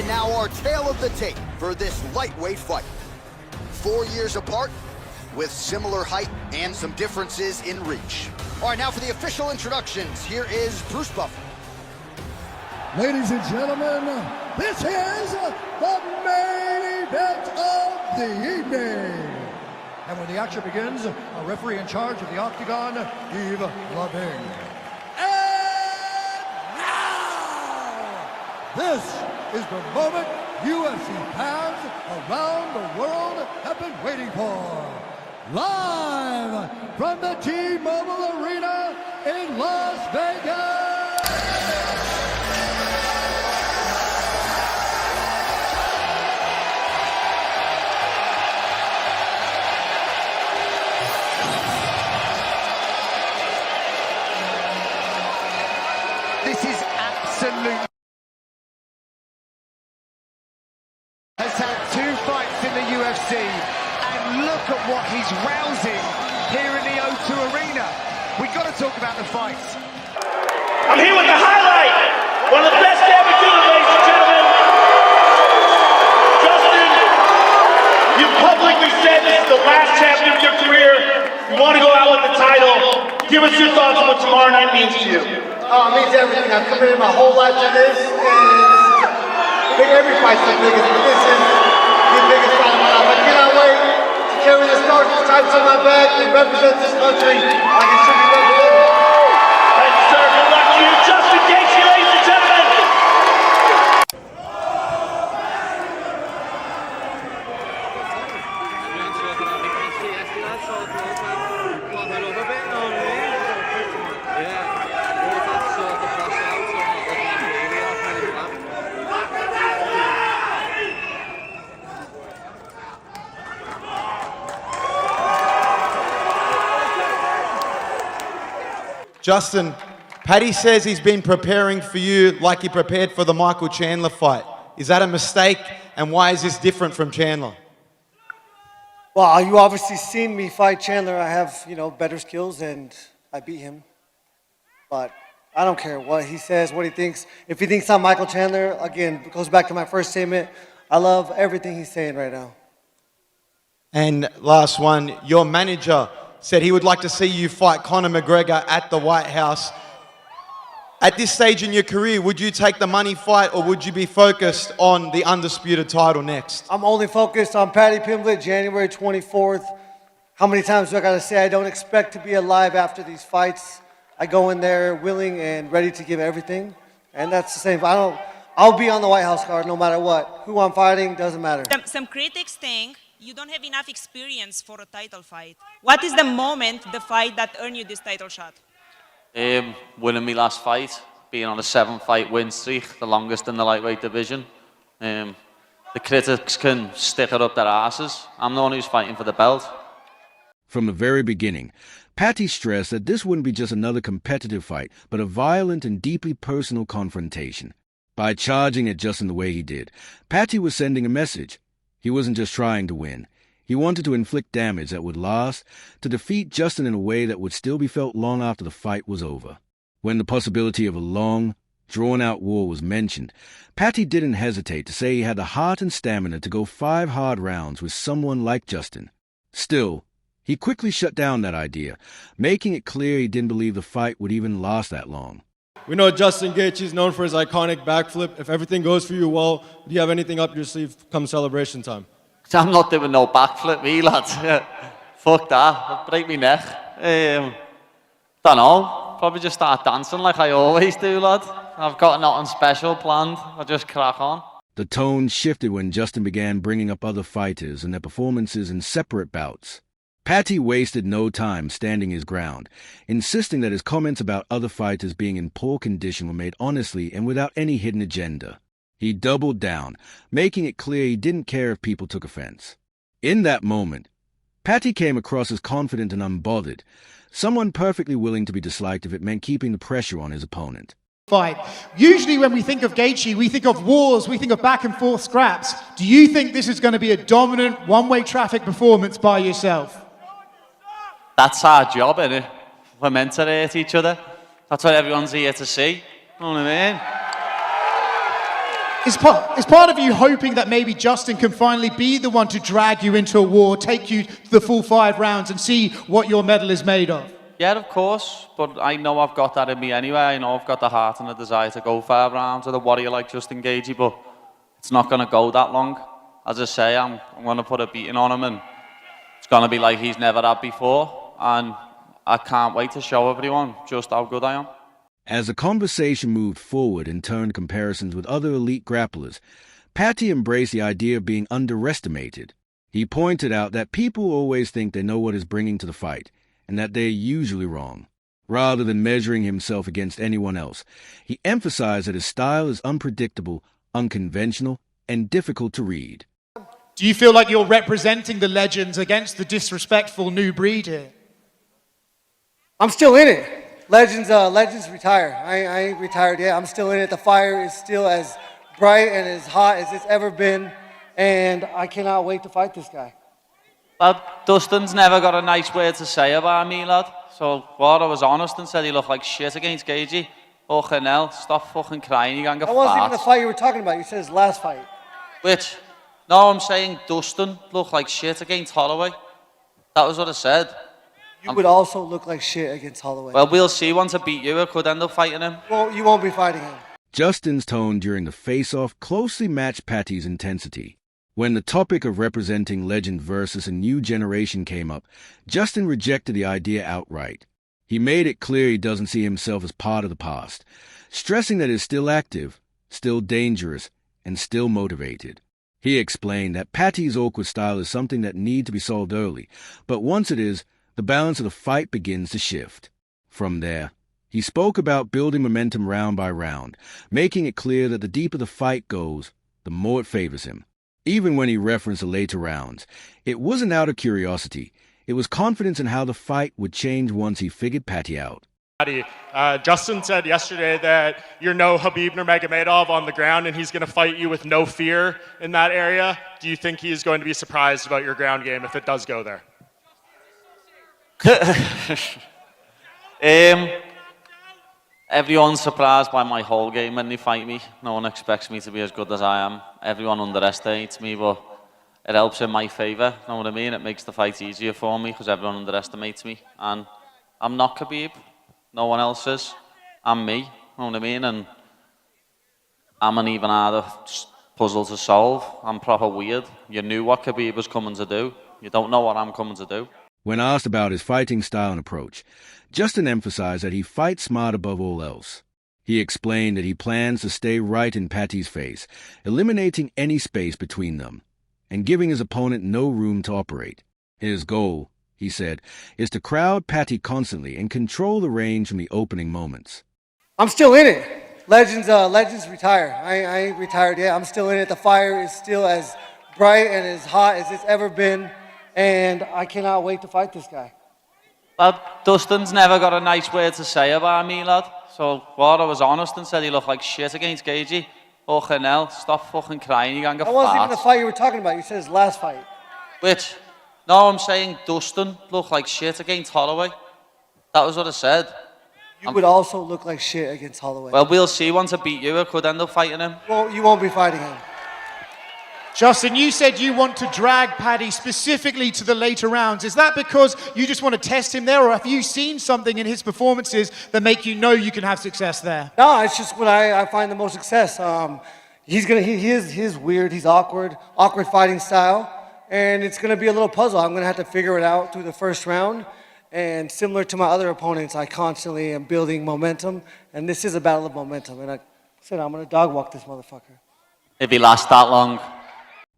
And now our tale of the tape for this lightweight fight. 4 years apart, with similar height and some differences in reach. All right, now for the official introductions, here is Bruce Buffer. Ladies and gentlemen, this is the main event of the evening. And when the action begins, a referee in charge of the Octagon, Yves Lavigne. And now, this is the moment UFC fans around the world have been waiting for. Live from the T-Mobile Arena in Las Vegas. This is absolute. Has had 2 fights in the UFC, and look at what he's rousing here in the O2 Arena. We've got to talk about the fights. I'm here with the highlight, one of the best they ever do, ladies and gentlemen. Justin, you publicly said this is the last chapter of your career. You want to go out with the title. Give us your thoughts on what tomorrow night means to you. Oh, it means everything. I've committed my whole life to this, and I think every fight's the biggest, but this is the biggest fight of my life. I cannot wait to carry this torch, this title on my back, and represent this country like it should be represented. Thank you, sir. Good luck to you. Justin Gaethje, ladies and gentlemen. Justin, Paddy says he's been preparing for you like he prepared for the Michael Chandler fight. Is that a mistake, and why is this different from Chandler? Well, you obviously seen me fight Chandler. I have, better skills, and I beat him. But I don't care what he says, what he thinks. If he thinks I'm Michael Chandler, again, it goes back to my first statement. I love everything he's saying right now. And last one, your manager said he would like to see you fight Conor McGregor at the White House. At this stage in your career, would you take the money fight, or would you be focused on the undisputed title next? I'm only focused on Paddy Pimblett, January 24th. How many times do I got to say I don't expect to be alive after these fights? I go in there willing and ready to give everything, and that's the same. I'll be on the White House card no matter what. Who I'm fighting doesn't matter. Some critics think you don't have enough experience for a title fight. What is the moment, the fight that earned you this title shot? Winning my last fight, being on a 7-fight win streak, the longest in the lightweight division. The critics can stick it up their asses. I'm the one who's fighting for the belt. From the very beginning, Paddy stressed that this wouldn't be just another competitive fight, but a violent and deeply personal confrontation. By charging at Justin the way he did, Paddy was sending a message. He wasn't just trying to win. He wanted to inflict damage that would last, to defeat Justin in a way that would still be felt long after the fight was over. When the possibility of a long, drawn-out war was mentioned, Paddy didn't hesitate to say he had the heart and stamina to go 5 hard rounds with someone like Justin. Still, he quickly shut down that idea, making it clear he didn't believe the fight would even last that long. We know Justin Gaethje is known for his iconic backflip. If everything goes for you well, do you have anything up your sleeve come celebration time? I'm not doing no backflip, me, lads. Fuck that. I'll break my neck. Don't know. Probably just start dancing like I always do, lad. I've got nothing special planned. I'll just crack on. The tone shifted when Justin began bringing up other fighters and their performances in separate bouts. Paddy wasted no time standing his ground, insisting that his comments about other fighters being in poor condition were made honestly and without any hidden agenda. He doubled down, making it clear he didn't care if people took offense. In that moment, Paddy came across as confident and unbothered, someone perfectly willing to be disliked if it meant keeping the pressure on his opponent. Fight. Usually when we think of Gaethje, we think of wars, we think of back and forth scraps. Do you think this is going to be a dominant one-way traffic performance by yourself? That's our job, innit? We're meant to hate each other. That's what everyone's here to see. You know what I mean? Is part of you hoping that maybe Justin can finally be the one to drag you into a war, take you to the full 5 rounds and see what your medal is made of? Yeah, of course, but I know I've got that in me anyway. I know I've got the heart and the desire to go 5 rounds with a warrior like Justin Gaethje, but it's not going to go that long. As I say, I'm going to put a beating on him, and it's going to be like he's never had before, and I can't wait to show everyone just how good I am. As the conversation moved forward and turned comparisons with other elite grapplers, Paddy embraced the idea of being underestimated. He pointed out that people always think they know what is bringing to the fight, and that they're usually wrong. Rather than measuring himself against anyone else, he emphasized that his style is unpredictable, unconventional, and difficult to read. Do you feel like you're representing the legends against the disrespectful new breed here? I'm still in it. Legends retire. I ain't retired yet. I'm still in it. The fire is still as bright and as hot as it's ever been, and I cannot wait to fight this guy. Lad, Dustin's never got a nice word to say about me, lad. So, what, I was honest and said he looked like shit against Gaethje. Fucking hell, stop fucking crying, you gonna get That wasn't fat. even the fight you were talking about. You said his last fight. Which? No, I'm saying Dustin looked like shit against Holloway. That was what I said. You would also look like shit against Holloway. Well, we'll see. Once I beat you, I could end up fighting him. Well, you won't be fighting him. Justin's tone during the face-off closely matched Paddy's intensity. When the topic of representing legend versus a new generation came up, Justin rejected the idea outright. He made it clear he doesn't see himself as part of the past, stressing that he's still active, still dangerous, and still motivated. He explained that Paddy's awkward style is something that needs to be solved early, but once it is, the balance of the fight begins to shift. From there, he spoke about building momentum round by round, making it clear that the deeper the fight goes, the more it favors him. Even when he referenced the later rounds, it wasn't out of curiosity. It was confidence in how the fight would change once he figured Paddy out. Justin said yesterday that you're no Khabib Nurmagomedov on the ground and he's going to fight you with no fear in that area. Do you think he's going to be surprised about your ground game if it does go there? Everyone's surprised by my whole game when they fight me. No one expects me to be as good as I am. Everyone underestimates me, but it helps in my favour. Know what I mean? It makes the fight easier for me because everyone underestimates me. And I'm not Khabib. No one else is. I'm me. Know what I mean? And I'm an even harder puzzle to solve. I'm proper weird. You knew what Khabib was coming to do. You don't know what I'm coming to do. When asked about his fighting style and approach, Justin emphasized that he fights smart above all else. He explained that he plans to stay right in Paddy's face, eliminating any space between them, and giving his opponent no room to operate. His goal, he said, is to crowd Paddy constantly and control the range from the opening moments. I'm still in it. Legends retire. I ain't retired yet. I'm still in it. The fire is still as bright and as hot as it's ever been, and I cannot wait to fight this guy. Lad, Dustin's never got a nice word to say about me, lad. So, what, I was honest and said he looked like shit against Gaethje. Fucking hell, stop fucking crying, you gonna get fat. That wasn't even the fight you were talking about. You said his last fight. Which? No, I'm saying Dustin looked like shit against Holloway. That was what I said. You would also look like shit against Holloway. Well, we'll see. Once I beat you, I could end up fighting him. Well, you won't be fighting him. Justin, you said you want to drag Paddy specifically to the later rounds. Is that because you just want to test him there, or have you seen something in his performances that make you know you can have success there? No, it's just when I find the most success. He is weird. He's awkward fighting style, and it's gonna be a little puzzle. I'm gonna have to figure it out through the first round. And similar to my other opponents, I constantly am building momentum, and this is a battle of momentum. And I said I'm gonna dog walk this motherfucker. If he lasts that long.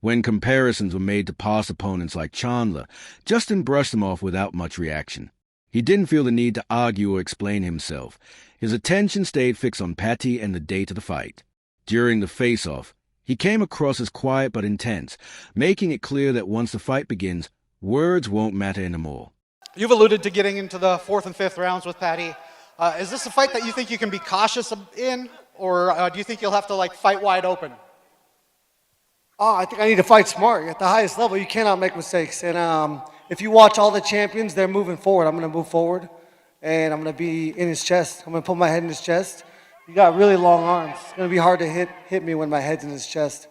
When comparisons were made to past opponents like Chandler, Justin brushed them off without much reaction. He didn't feel the need to argue or explain himself. His attention stayed fixed on Paddy and the date of the fight. During the face-off, he came across as quiet but intense, making it clear that once the fight begins, words won't matter anymore. You've alluded to getting into the 4th and 5th rounds with Paddy. Is this a fight that you think you can be cautious in, or do you think you'll have to fight wide open? Oh, I think I need to fight smart. At the highest level, you cannot make mistakes. And if you watch all the champions, they're moving forward. I'm going to move forward, and I'm going to be in his chest. I'm going to put my head in his chest He got really long arms. It's going to be hard to hit me when my head's in his chest.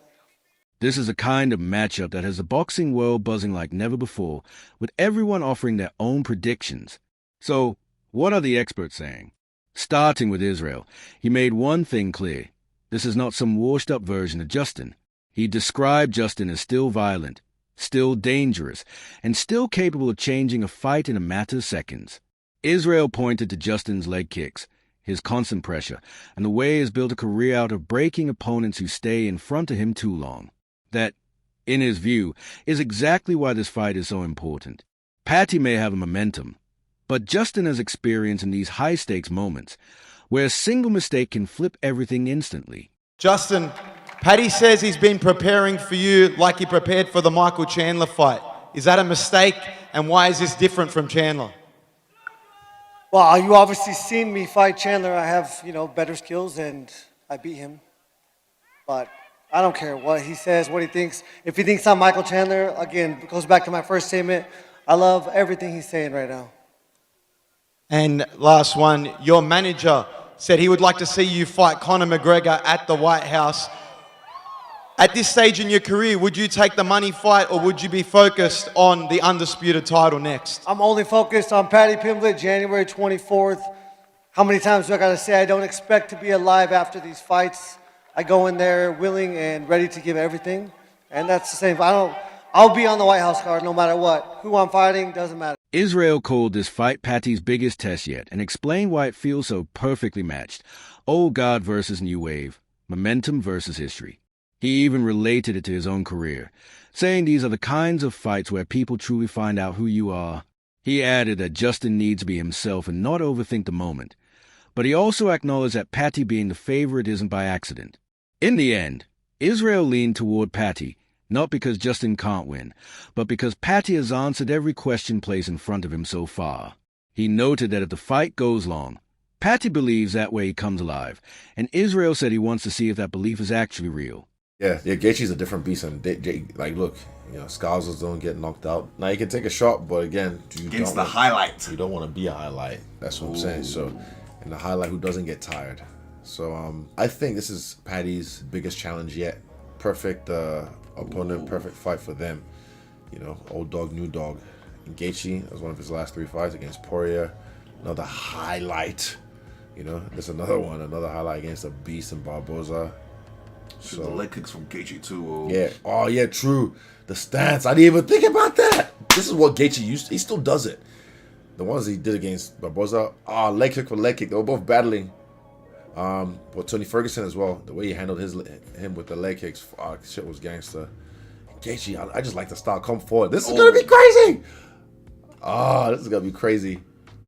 This is a kind of matchup that has the boxing world buzzing like never before, with everyone offering their own predictions. So, what are the experts saying? Starting with Israel, he made one thing clear. This is not some washed-up version of Justin. He described Justin as still violent, still dangerous, and still capable of changing a fight in a matter of seconds. Israel pointed to Justin's leg kicks, his constant pressure, and the way he has built a career out of breaking opponents who stay in front of him too long. That, in his view, is exactly why this fight is so important. Paddy may have a momentum, but Justin has experience in these high-stakes moments, where a single mistake can flip everything instantly. Justin, Paddy says he's been preparing for you like he prepared for the Michael Chandler fight. Is that a mistake, and why is this different from Chandler? Well, you obviously seen me fight Chandler. I have, better skills, and I beat him. But I don't care what he says, what he thinks. If he thinks I'm Michael Chandler, again, it goes back to my first statement. I love everything he's saying right now. And last one, your manager said he would like to see you fight Conor McGregor at the White House. At this stage in your career, would you take the money fight or would you be focused on the undisputed title next? I'm only focused on Paddy Pimblett, January 24th. How many times do I got to say I don't expect to be alive after these fights? I go in there willing and ready to give everything. And that's the same. I'll be on the White House card no matter what. Who I'm fighting doesn't matter. Israel called this fight Paddy's biggest test yet and explained why it feels so perfectly matched. Old guard versus new wave. Momentum versus history. He even related it to his own career, saying these are the kinds of fights where people truly find out who you are. He added that Justin needs to be himself and not overthink the moment. But he also acknowledged that Paddy being the favorite isn't by accident. In the end, Israel leaned toward Paddy, not because Justin can't win, but because Paddy has answered every question placed in front of him so far. He noted that if the fight goes long, Paddy believes that way he comes alive, and Israel said he wants to see if that belief is actually real. Yeah, Gaethje's a different beast, and look, Scouses don't get knocked out. Now you can take a shot, but again, against the highlight, you don't want to be a highlight. That's what I'm saying. So, in the highlight, who doesn't get tired? So, I think this is Paddy's biggest challenge yet. Perfect opponent, perfect fight for them. Old dog, new dog. And Gaethje, that was one of his last 3 fights against Poirier. Another highlight. There's another highlight against a beast in Barboza. So the leg kicks from Gaethje too. Yeah. Oh yeah, true. The stance. I didn't even think about that. This is what Gaethje used to. He still does it. The ones he did against Barboza. Leg kick for leg kick. They were both battling. But Tony Ferguson as well. The way he handled him with the leg kicks. Shit was gangster. Gaethje, I just like the style. Come forward. This is gonna be crazy. This is gonna be crazy.